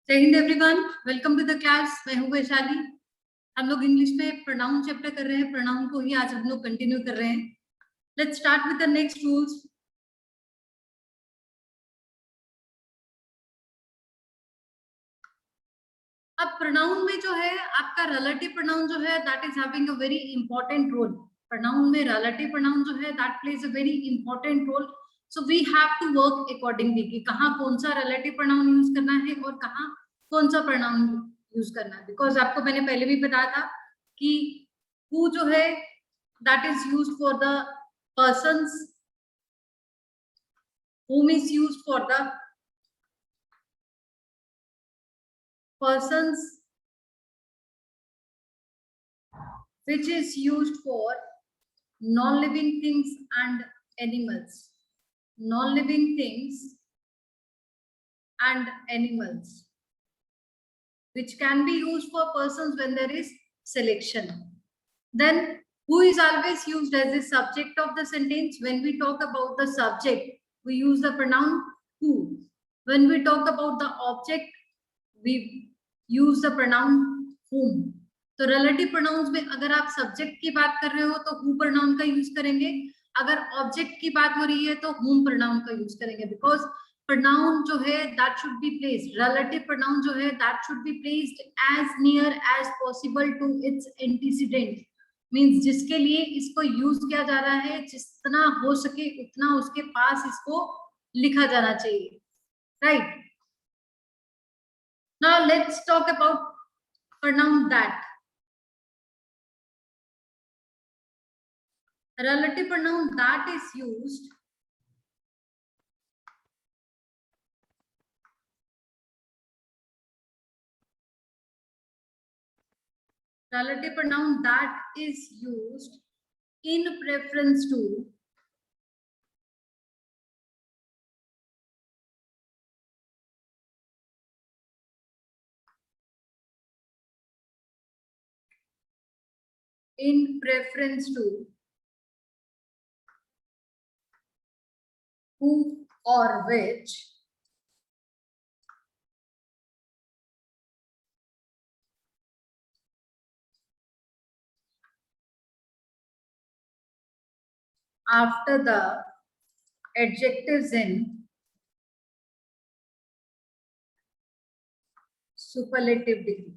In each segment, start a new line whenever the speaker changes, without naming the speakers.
जय हिंद everyone, welcome to the class. मैं हूँ वैशाली। हम लोग इंग्लिश में प्रोनाउन चैप्टर कर रहे हैं। प्रोनाउन को ही आज हम लोग कंटिन्यू कर रहे हैं। Let's start with the next rules. अब प्रोनाउन में जो है आपका रिलेटिव प्रोनाउन जो है that is having a very important role. Pronoun में रिलेटिव प्रोनाउन जो है that plays a very important role. So we have to work accordingly कि कहाँ कौन सा रिलेटिव प्रोनाउन यूज करना है और कहाँ कौन सा प्रोनाउन यूज करना है। बिकॉज आपको मैंने पहले भी बताया था कि हु जो है that is used for the persons, whom is used for the persons, which is used for non-living things and animals. Non-living things and animals, which can be used for persons when there is selection. Then who is always used as the subject of the sentence. When we talk about the subject, we use the pronoun who. When we talk about the object, we use the pronoun whom. तो relative pronouns में अगर आप subject की बात कर रहे हो तो हु प्रोनाउन का यूज करेंगे। अगर ऑब्जेक्ट की बात हो रही है तो whom प्रोनाउन का यूज करेंगे। बिकॉज प्रोनाउन जो है that should be placed, relative pronoun जो है that should be placed as near as possible to its antecedent. Means जिसके लिए इसको यूज किया जा रहा है जितना हो सके उतना उसके पास इसको लिखा जाना चाहिए, right. Now let's talk about pronoun that. Relative pronoun that is used relative pronoun that is used in preference to who or which after the adjectives in superlative degree.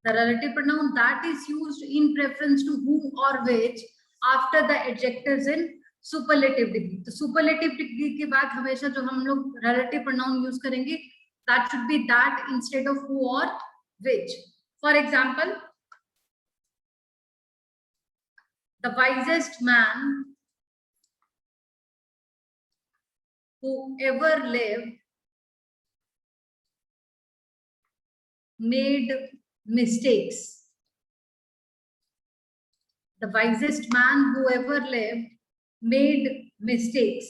The relative pronoun that is used in preference to who or which after the adjectives in superlative degree. तो superlative degree के बाद हमेशा जो हम लोग relative pronoun use करेंगे that should be that instead of who or which. For example, the wisest man who ever lived made mistakes. The wisest man who ever lived made mistakes.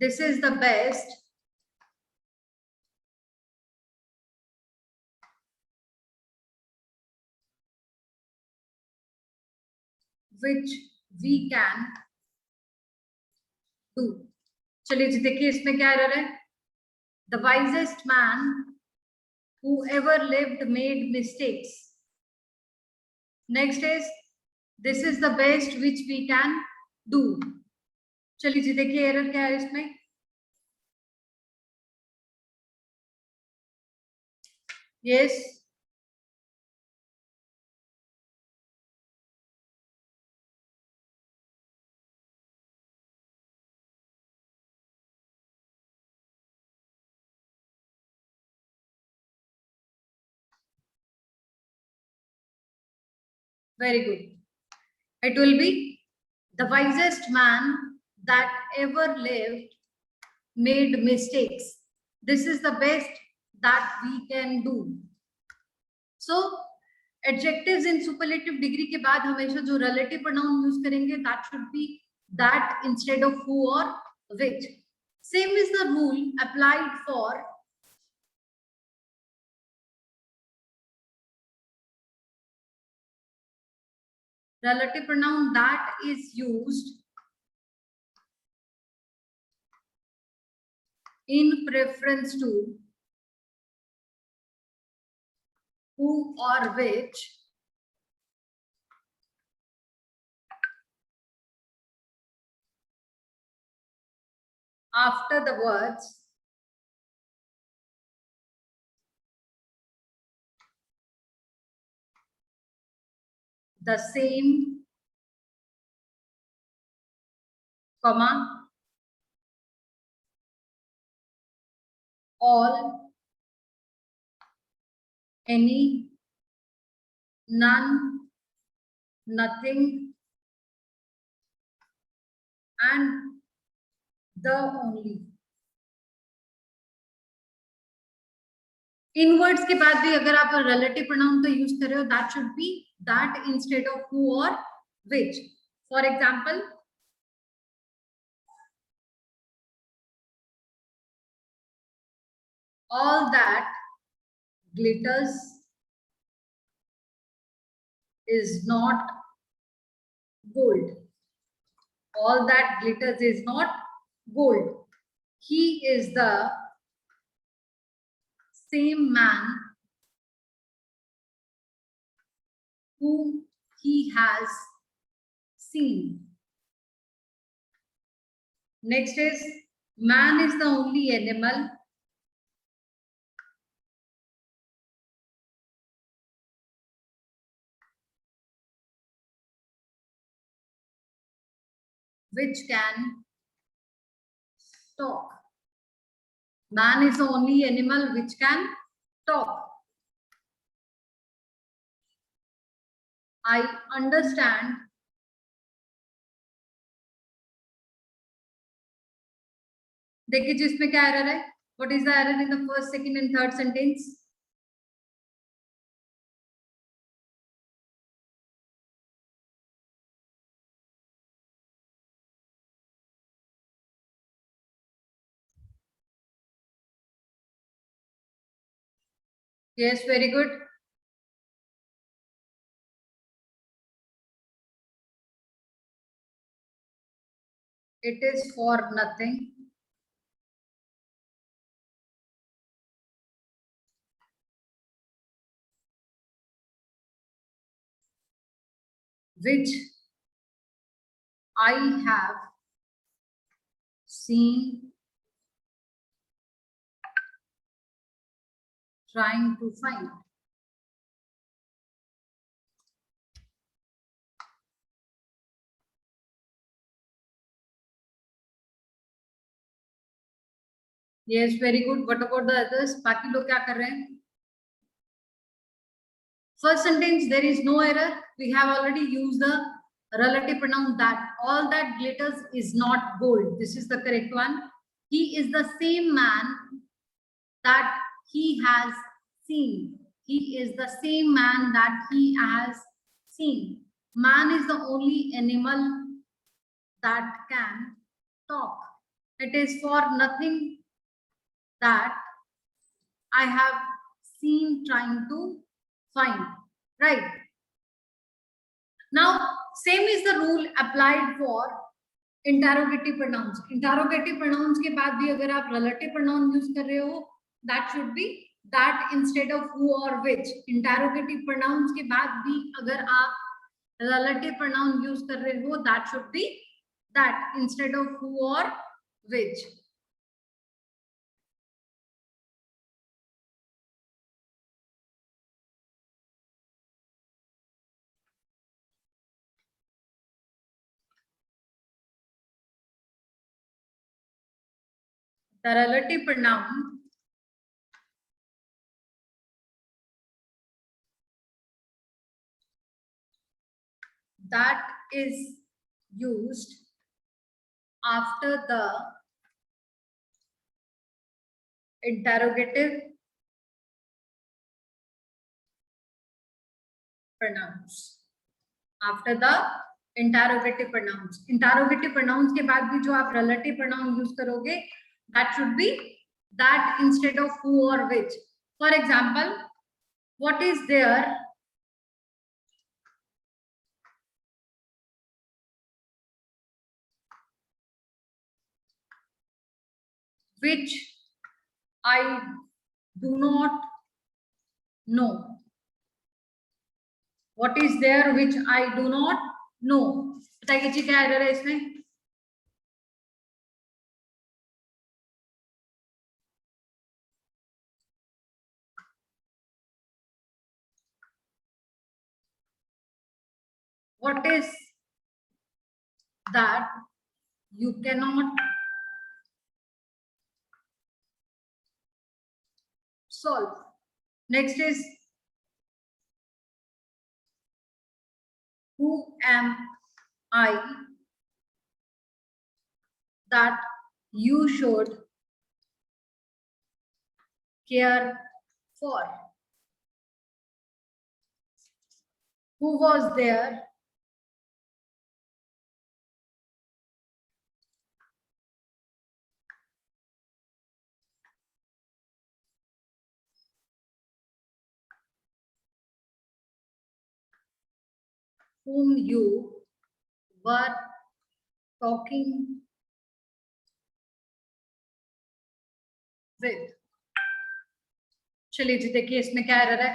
This is the best which we can do. चलिए जी देखिए इसमें क्या error है। The wisest man who ever lived made mistakes. Next is this is the best which we can do. चलिए जी देखिए error क्या है इसमें। Yes, very good. It will be the wisest man that ever lived made mistakes. This is the best that we can do. So adjectives in superlative degree के बाद हमेशा जो relative pronoun use करेंगे that should be that instead of who or which. Same is the rule applied for relative pronoun that is used in preference to who or which after the words the same, comma, all, any, none, nothing, and the only. In words के बाद भी अगर आप relative pronoun तो use कर रहे हो, that should be that instead of who और which. For example, all that glitters is not gold. All that glitters is not gold. He is the same man whom he has seen. Next is, man is the only animal which can talk. Man is the only animal which can talk. I understand देखिए जिसमें क्या error है. What is the error in the first, second and third sentence? Yes, very good. It is for nothing. Which I have seen trying to find. Yes, very good. What about the others? बाकी लोग क्या कर रहे हैं? First sentence, there is no error. We have already used the relative pronoun that. All that glitters is not gold. This is the correct one. He is the same man that he has seen. He is the same man that he has seen. Man is the only animal that can talk. It is for nothing that I have seen trying to find. Right. Now, same is the rule applied for interrogative pronouns. Interrogative pronouns के बाद भी अगर आप relative pronoun use कर रहे हो, that should be that instead of who or which. Interrogative pronouns के बाद भी अगर आप relative pronoun use कर रहे हो, that should be that instead of who or which. The relative pronoun that is used after the interrogative pronouns. After the interrogative pronouns. Interrogative pronouns के बाद भी जो आप relative pronoun use करोगे, that should be that instead of who or which. For example, what is there which I do not know. What is there which I do not know? बताइए जी क्या error है इसमें? What is that you cannot solve? Next is, who am I that you should care for? Who was there whom you were talking with? चलिए जी देखिए इसमें क्या error है.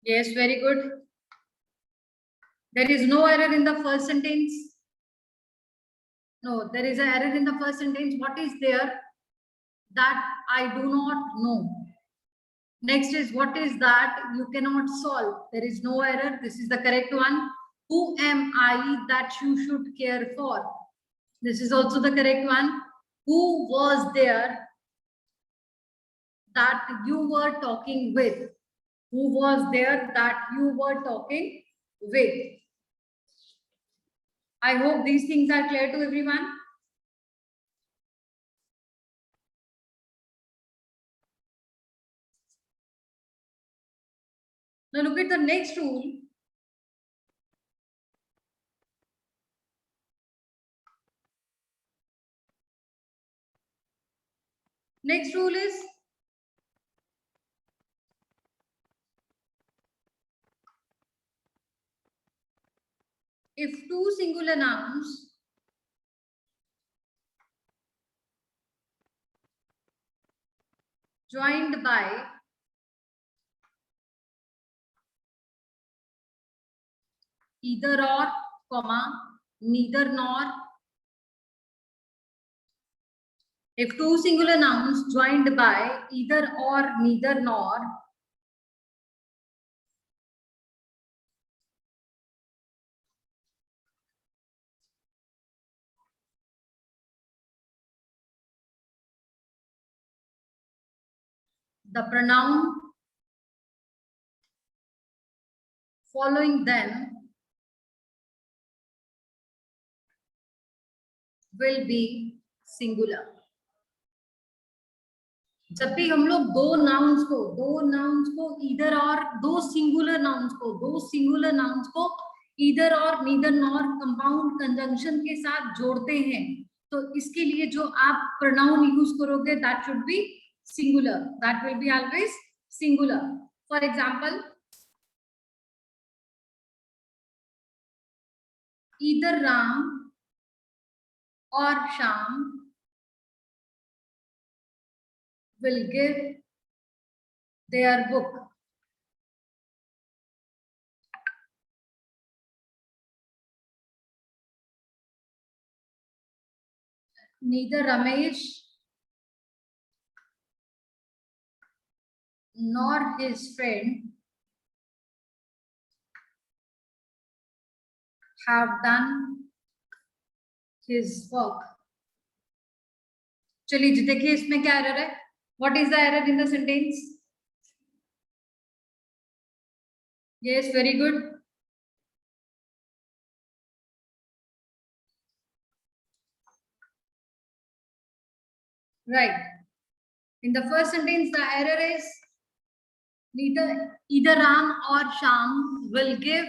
Yes, very good. There is no error in the first sentence. No, there is an error in the first sentence. What is there? That I do not know. Next is, what is that you cannot solve? There is no error. This is the correct one. Who am I that you should care for? This is also the correct one. Who was there that you were talking with? Who was there that you were talking with? I hope these things are clear to everyone. Now look at the next rule. Next rule is, if two singular nouns joined by either or, comma, neither nor. If two singular nouns joined by either or, neither nor, the pronoun following them will be singular. जब भी हम लोग दो nouns को इधर और दो singular nouns को इधर और नीदर नॉर कंपाउंड कंजंक्शन के साथ जोड़ते हैं, तो इसके लिए जो आप प्रोनाउन यूज करोगे that should B singular. That will be always singular. For example, either Ram or Sham will give their book. Neither Ramesh nor his friend have done his work. चलिए जी देखिए इसमें क्या एरर है. What is the error in the sentence? Yes, very good. Right. In the first sentence, the error is either Ram or Sham will give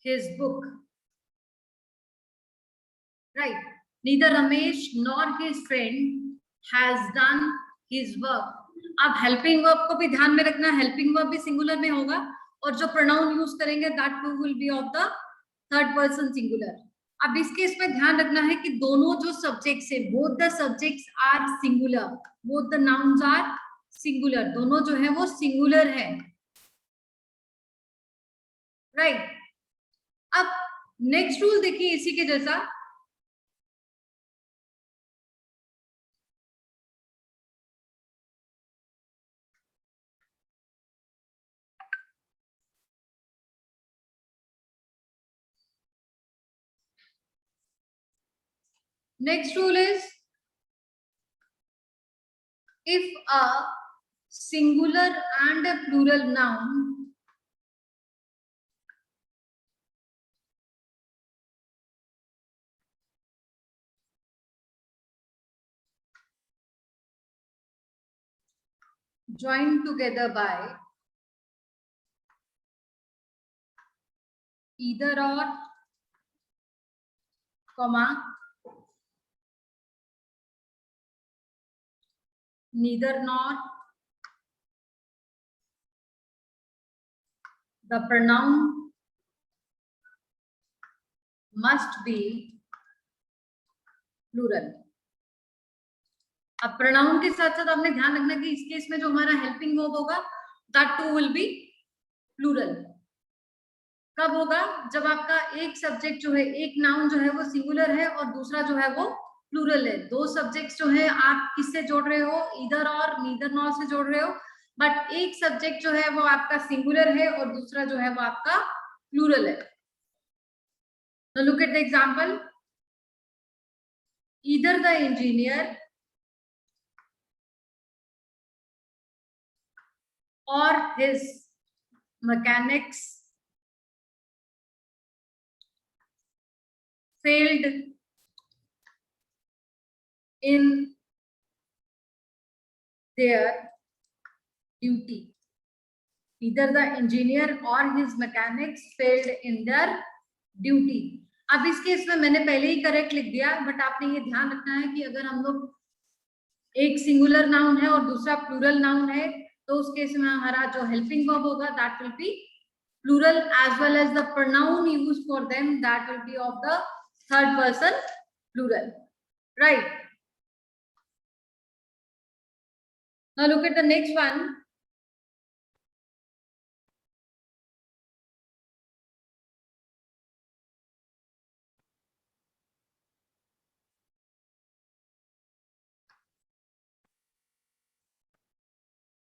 his book. Right. Neither Ramesh nor his friend has done his work. अब helping verb को भी ध्यान में रखना. Helping verb भी singular में होगा और जो प्रोनाउन यूज करेंगे that too will be of the third person singular. अब इस केस में ध्यान रखना है कि दोनों जो सब्जेक्ट्स है, both the subjects are singular, both the nouns are singular, दोनों जो है वो सिंगुलर है, राइट। अब नेक्स्ट रूल देखिए इसी के जैसा, next rule is if a singular and a plural noun joined together by either or, comma, neither nor, the pronoun must be plural. अब प्रोनाउन के साथ साथ आपने ध्यान रखना कि इस केस में जो हमारा हेल्पिंग वर्ब होगा that too will be plural. कब होगा? जब आपका एक सब्जेक्ट जो है, एक नाउन जो है वो सिंगुलर है और दूसरा जो है वो प्लूरल है। दो सब्जेक्ट्स जो है आप किससे जोड़ रहे हो? ईदर और नीदर नॉर से जोड़ रहे हो, बट एक सब्जेक्ट जो है वो आपका सिंगुलर है और दूसरा जो है वो आपका प्लूरल है। तो look at the example, either the engineer or his mechanics failed in their duty. Either the engineer or his mechanics failed in their duty. अब इस केस में मैंने पहले ही करेक्ट लिख दिया, बट आपने ये ध्यान रखना है कि अगर हम लोग एक सिंगुलर नाउन है और दूसरा प्लूरल नाउन है तो उस केस में हमारा जो हेल्पिंग वर्ब होगा that will B plural, as well as the pronoun used for them that will be of the third person plural, right? Now look at the next one.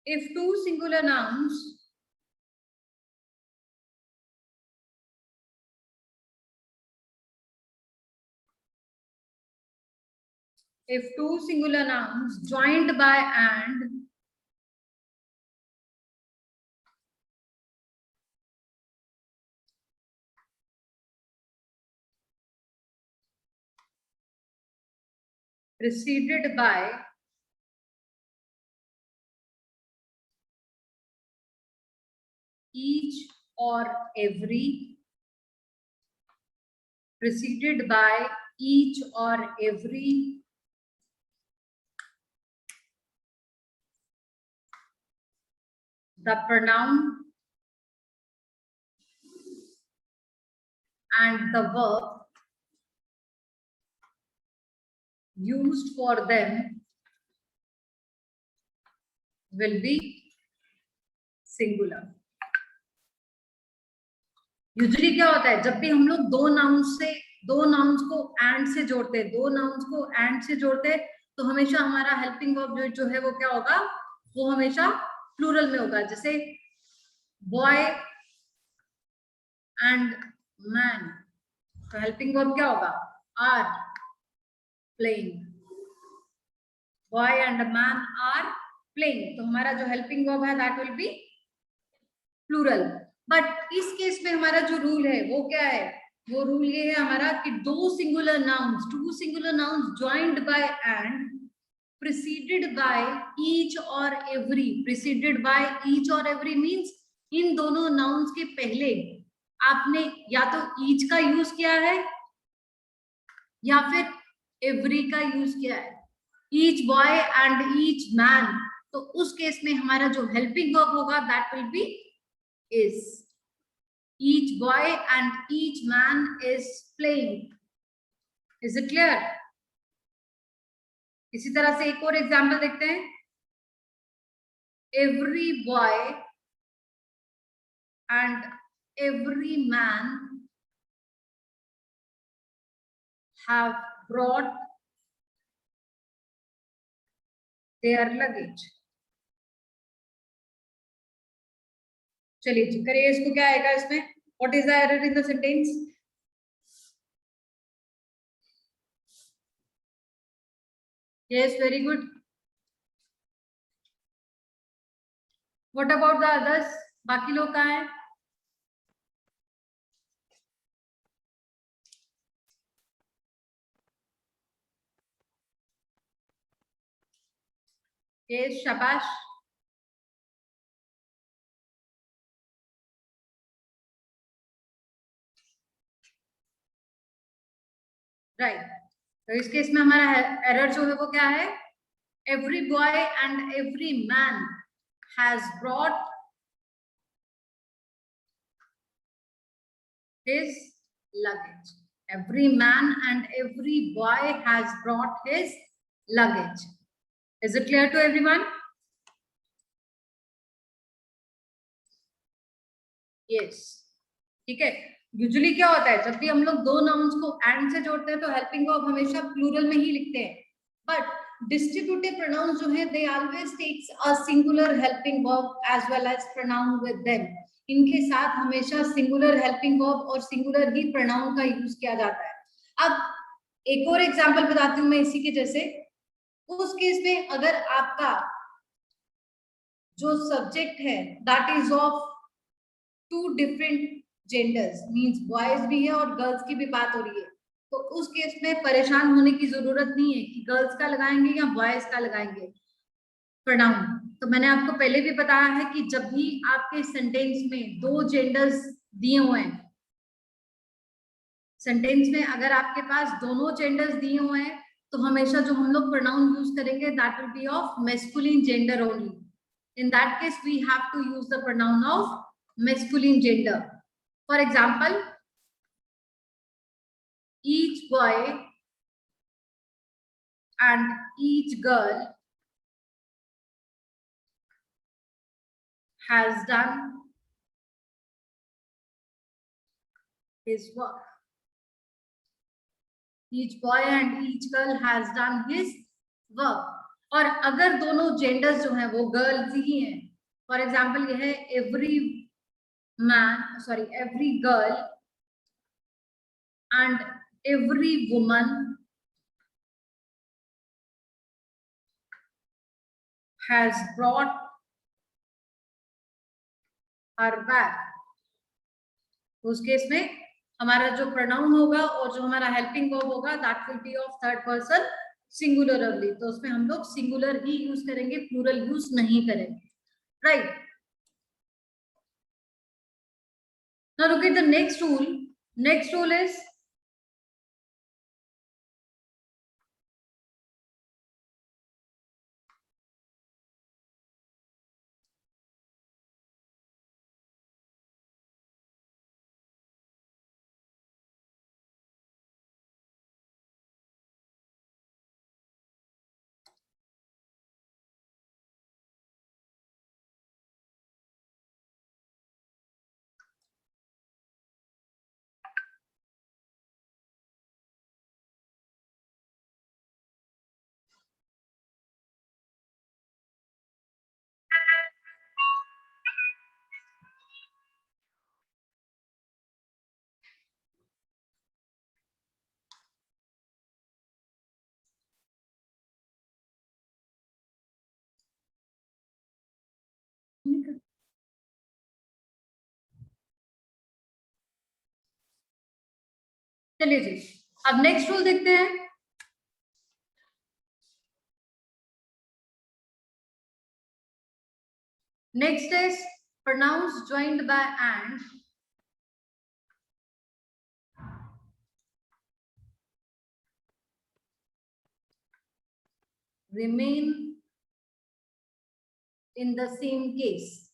If two singular nouns joined by and preceded by each or every, preceded by each or every, the pronoun and the verb used for them will be singular. Usually क्या होता है, जब भी हम लोग दो nouns को and से जोड़ते हैं, तो हमेशा हमारा हेल्पिंग वर्ब जो है वो क्या होगा? वो हमेशा प्लूरल में होगा। जैसे बॉय एंड मैन, तो हेल्पिंग वर्ब क्या होगा? Are playing. Boy and man are playing, तो हमारा जो हेल्पिंग वर्ब है that will be plural. But इस केस में हमारा जो रूल है वो क्या है? वो रूल ये है हमारा कि two singular nouns joined by and preceded by each or every, preceded by each or every means इन दोनों नाउन्स के पहले आपने या तो each का यूज किया है या फिर every का यूज किया है, each boy and each man, तो उस केस में हमारा जो हेल्पिंग वर्ब होगा that will B is. Each boy and each man is playing. Is it clear? इसी तरह से एक और एग्जाम्पल देखते हैं. Every boy and every man have brought their luggage. चलिए जी करिए इसको. क्या आएगा इसमें? What is the error in the sentence? Yes, very good. What about the others? बाकी लोग कहाँ हैं? Yes, शाबाश. राइट. तो इस केस में हमारा एरर जो है वो क्या है? Every boy and every man has brought his luggage. Every man and every boy has brought his luggage. Is it clear to everyone? Yes. ठीक है. यूजुअली क्या होता है, जब भी हम लोग दो नाउन्स को एंड से जोड़ते हैं तो हेल्पिंग वर्ब हमेशा प्लूरल में ही लिखते हैं. बट डिस्ट्रीब्यूटिव प्रोनाउंस जो है they always takes a singular helping verb as well as pronoun with them. इनके साथ हमेशा सिंगुलर हेल्पिंग वर्ब और सिंगुलर ही प्रोनाउन का यूज किया जाता है. अब एक और एग्जांपल बताती हूँ मैं इसी के जैसे. उस केस में अगर आपका जो सब्जेक्ट है that is of two different genders, means boys भी है और गर्ल्स की भी बात हो रही है, तो उस केस में परेशान होने की जरूरत नहीं है कि गर्ल्स का लगाएंगे या बॉयज का लगाएंगे प्रोनाउन. तो मैंने आपको पहले भी बताया है कि जब भी आपके सेंटेंस में दो जेंडर्स दिए हुए हैं, सेंटेंस में अगर आपके पास दोनों जेंडर्स दिए हुए हैं तो हमेशा जो हम लोग प्रोनाउन यूज करेंगे that will be of masculine gender only. In that case, we have to use the pronoun of masculine gender. For example, each boy and each girl has done his work. Each boy and each girl has done his work. और अगर दोनों genders जो हैं वो girls ही हैं, for example यह है every man, sorry every girl and every woman has brought her bag. उस केस में हमारा जो प्रोनाउन होगा और जो हमारा हेल्पिंग वर्ब होगा that will be of third person singular only. तो उसमें हम लोग सिंगुलर ही यूज करेंगे, प्लूरल यूज नहीं करेंगे. Right. Now look at the next rule. Next rule is चलिए जी अब नेक्स्ट रूल देखते हैं. Next is pronouns joined by and remain in the same case.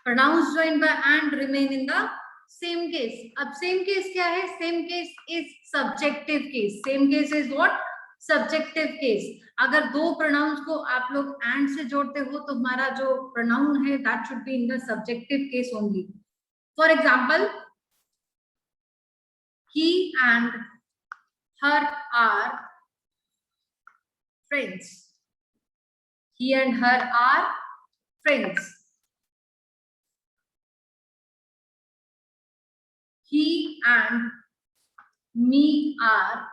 Pronouns joined by and remain in the same case. अब same case क्या है? Same case is subjective case. Same case is what? Subjective case. अगर दो pronounce को आप लोग and से जोड़ते हो तो हमारा जो प्रोनाउन है that should be in the subjective case only. For example, he and her are friends. He and her are friends. He and me are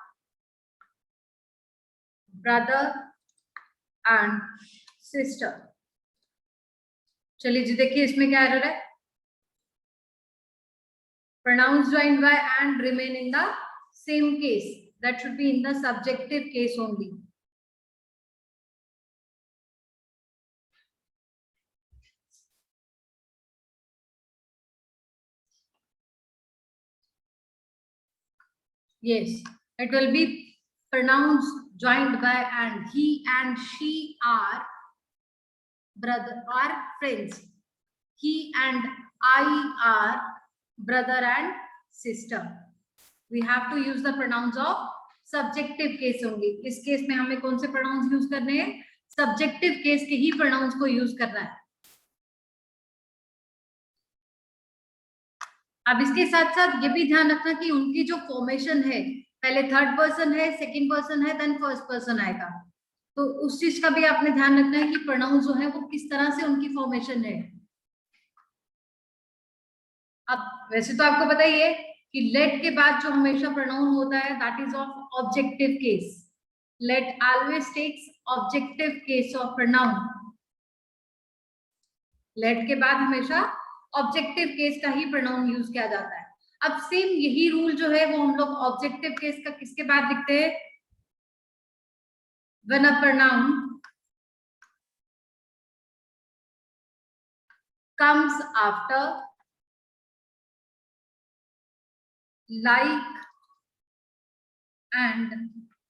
brother and sister. चलिए जी देखिए इसमें क्या एरर है. Pronouns joined by and remain in the same case. That should be in the subjective case only. Yes, it will be pronouns joined by and. He and she are brother are friends. He and I are brother and sister. We have to use the pronouns of subjective case only. इस case में हमें कौन से pronouns use करने हैं? Subjective case के ही pronouns को use करना है. अब इसके साथ साथ ये भी ध्यान रखना कि उनकी जो फॉर्मेशन है, पहले थर्ड पर्सन है, सेकंड पर्सन है, देन फर्स्ट पर्सन आएगा. तो उस चीज का भी आपने ध्यान रखना है कि प्रोनाउन जो है वो किस तरह से उनकी फॉर्मेशन है. अब वैसे तो आपको पता ही है कि लेट के बाद जो हमेशा प्रोनाउन होता है that is of objective case. Let always takes objective case of pronoun. Let के बाद हमेशा ऑब्जेक्टिव केस का ही प्रोनाउन यूज किया जाता है. अब सेम यही रूल जो है वो हम लोग ऑब्जेक्टिव केस का किसके बाद लिखते हैं? When a pronoun comes after like and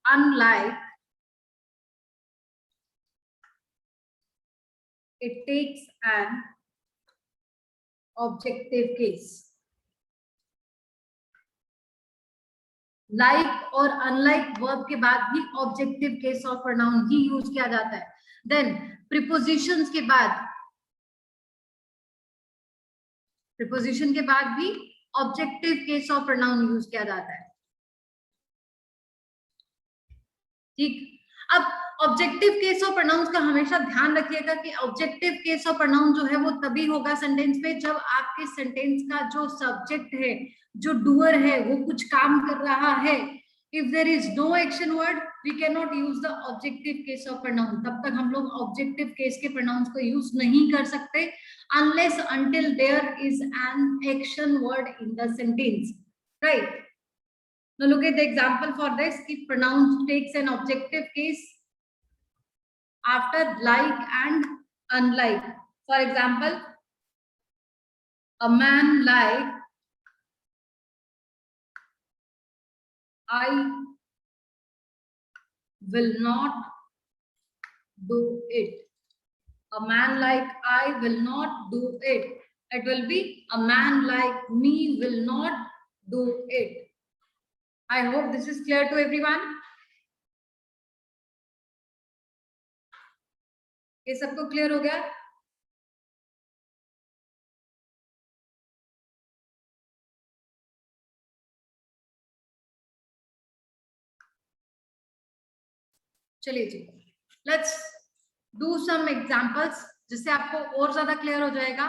unlike, it takes an objective case. Like और unlike वर्ब के बाद भी ऑब्जेक्टिव केस ऑफ प्रोनाउन ही यूज किया जाता है. देन प्रीपोजिशंस के बाद, प्रीपोजिशन के बाद भी objective case of pronoun use किया जाता है. ठीक. अब ऑब्जेक्टिव केस ऑफ प्रोनाउंस का हमेशा ध्यान रखिएगा कि ऑब्जेक्टिव केस ऑफ प्रोनाउन जो है वो तभी होगा सेंटेंस में जब आपके सेंटेंस का जो सब्जेक्ट है, जो डूअर है, वो कुछ काम कर रहा है. If there is no action word we can not use the objective case of pronoun. तब तक हम लोग ऑब्जेक्टिव केस के प्रोनाउंस को यूज नहीं कर सकते unless until there is an action word in the sentence. Right. Now look at the example for this. If pronoun takes an objective case after like and unlike. For example, a man like I will not do it. A man like I will not do it. It will be a man like me will not do it. I hope this is clear to everyone. ये सबको clear हो गया? चलिए जी, let's do some examples जिससे आपको और ज्यादा clear हो जाएगा.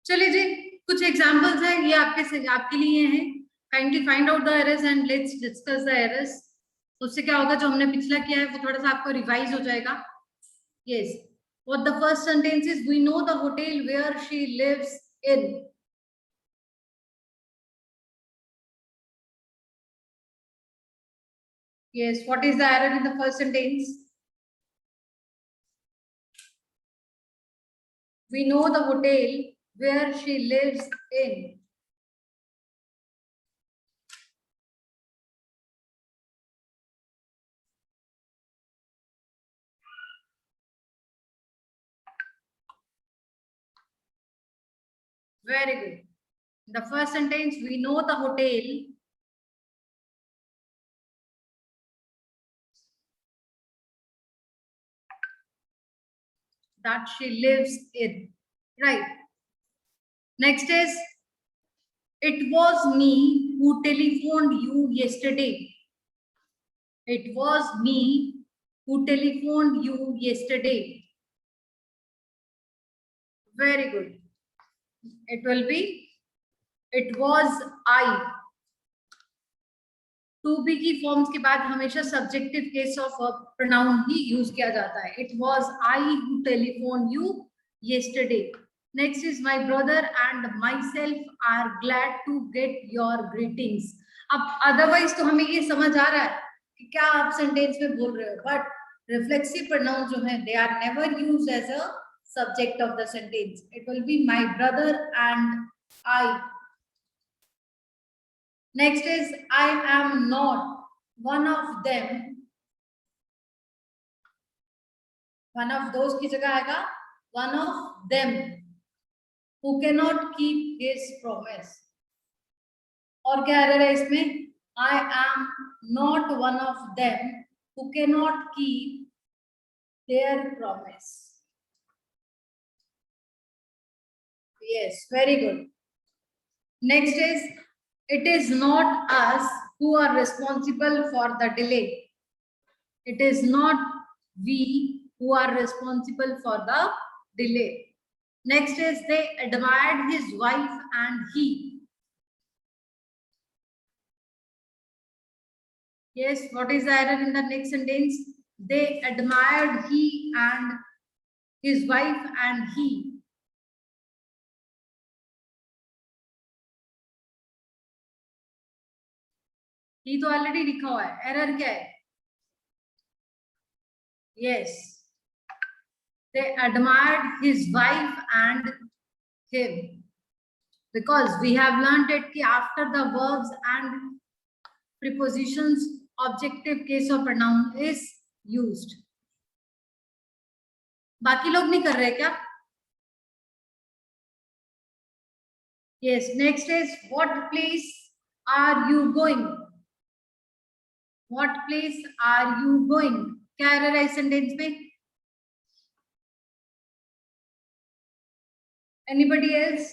चलिए जी, कुछ एग्जांपल्स हैं, ये आपके लिए हैं. Kindly find out the errors and let's discuss the errors. उससे क्या होगा, जो हमने पिछला किया है वो थोड़ा सा आपको रिवाइज हो जाएगा. Yes, what the first sentence is, we know the hotel where she lives in. Yes, what is the error in the first sentence? We know the hotel where she lives in. Very good. The first sentence, we know the hotel that she lives in. Right. Next is, it was me who telephoned you yesterday. It was me who telephoned you yesterday. Very good. It will be, it was I. To be की forms के बाद हमेशा subjective case of pronoun ही use किया जाता है. It was I who telephone you yesterday. Next is, my brother and myself are glad to get your greetings. अब otherwise तो हमें ये समझ आ रहा है कि क्या आप सेंटेंस में बोल रहे हो, बट रिफ्लेक्सिव प्रोनाउन जो है, they are never used as a subject of the sentence. It will be my brother and I. Next is, I am not one of them. One of those की जगह आएगा one of them who cannot keep his promise. और क्या error है इसमें? I am not one of them who cannot keep their promise. Yes, very good. Next is, it is not us who are responsible for the delay. It is not we who are responsible for the delay. Next is, they admired his wife and he. Yes, what is the error in the next sentence? They admired he and his wife and he. He तो already लिखा हुआ है. Error क्या है? Yes, they admired his wife and him, because we have learned it कि after the verbs and prepositions, objective case of pronoun is used. बाकी लोग नहीं कर रहे क्या? Yes, next is, what place are you going? What place are you going? क्या error है इस sentence में? Anybody else?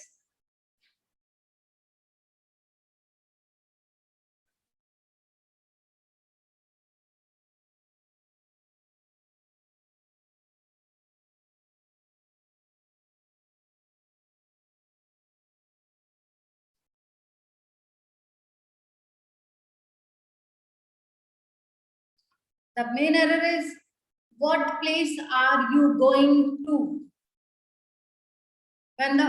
The main error is, what place are you going to? When the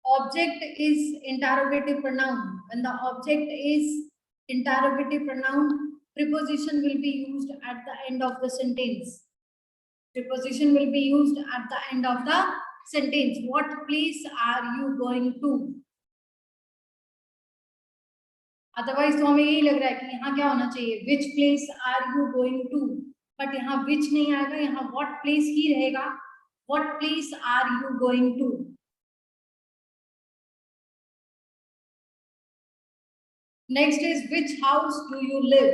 object is interrogative pronoun, when the object is interrogative pronoun, preposition will be used at the end of the sentence. Preposition will be used at the end of the sentence. What place are you going to? Otherwise तो हमें यही लग रहा है कि यहाँ क्या होना चाहिए, which place are you going to, but यहाँ विच नहीं आएगा, यहाँ व्हाट प्लेस ही रहेगा. What place are you going to. Next is, which house do you live?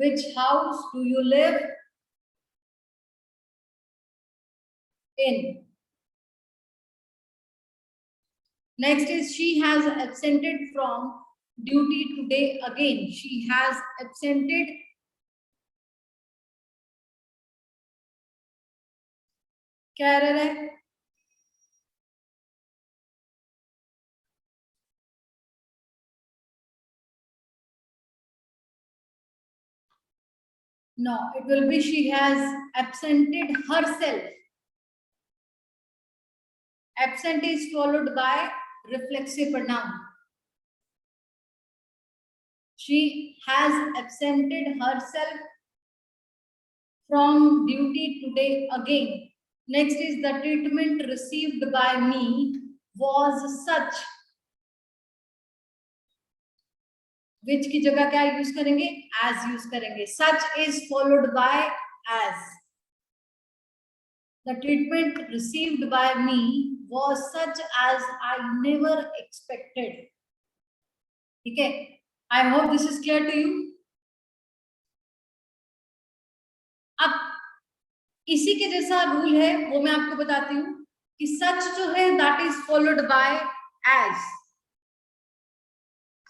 Which house do you live in? Next is, she has absented from duty today again. She has absented. क्या error है? No, it will be, she has absented herself. Absent is followed by reflexive pronoun. She has absented herself from duty today again. Next is the treatment received by me was such. Which की जगह क्या use करेंगे? As use करेंगे. Such is followed by as. The treatment received by me was such as I never expected. ठीक है? I hope this is clear to you. अब इसी के जैसा रूल है वो मैं आपको बताती हूँ कि सच जो है that is followed by as.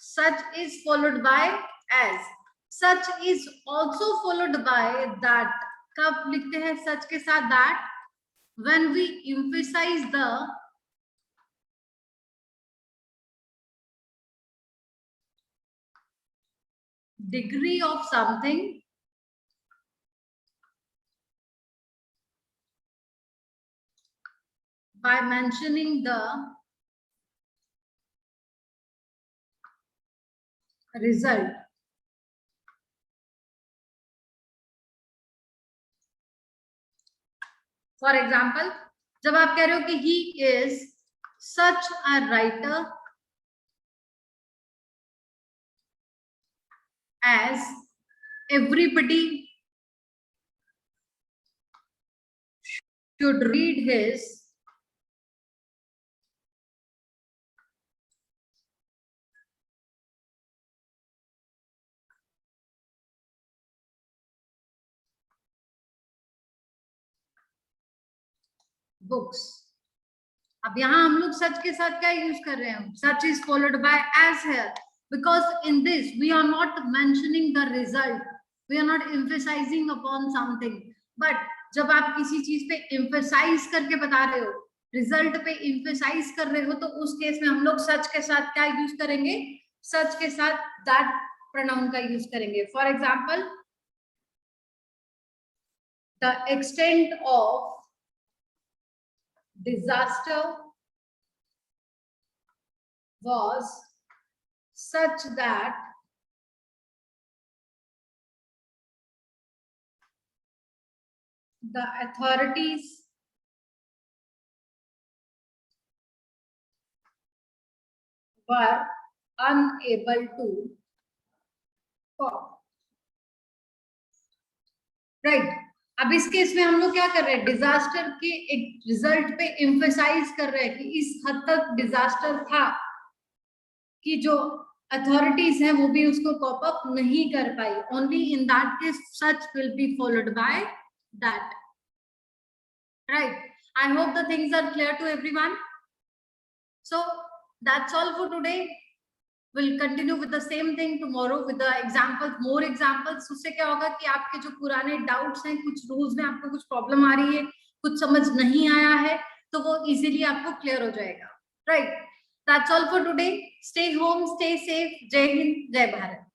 Such is followed by as. Such is also followed by that. कब लिखते हैं सच के साथ that? When we emphasize the degree of something by mentioning the result. For example, जब आप कह रहे हो कि he is such a writer as everybody should read his books. अब यहाँ हम लोग सच के साथ क्या यूज कर रहे हैं? Such is followed by as here, because in this we are not mentioning the result, we are not emphasizing upon something. But जब आप किसी चीज पे एम्फसाइज करके बता रहे हो, रिजल्ट पे एम्फसाइज कर रहे हो, तो उस केस में हम लोग सच के साथ क्या यूज करेंगे? सच के साथ दैट प्रोनाउन का यूज करेंगे. For example, the extent of disaster was such that the authorities were unable to cope. Right. अब इस केस में हम लोग क्या कर रहे हैं? डिजास्टर के एक रिजल्ट पे एम्फसाइज कर रहे हैं कि इस हद तक डिजास्टर था कि जो अथॉरिटीज हैं वो भी उसको कॉप अप नहीं कर पाई. Only in that case such will be followed by that. Right. I hope the things are clear to everyone. So that's all for today. We'll continue with the same thing tomorrow with the examples, more examples. उससे क्या होगा कि आपके जो पुराने doubts हैं, कुछ rules में आपको कुछ problem आ रही है, कुछ समझ नहीं आया है, तो वो easily आपको clear हो जाएगा. Right. That's all for today. Stay home, stay safe. जय हिंद, जय भारत.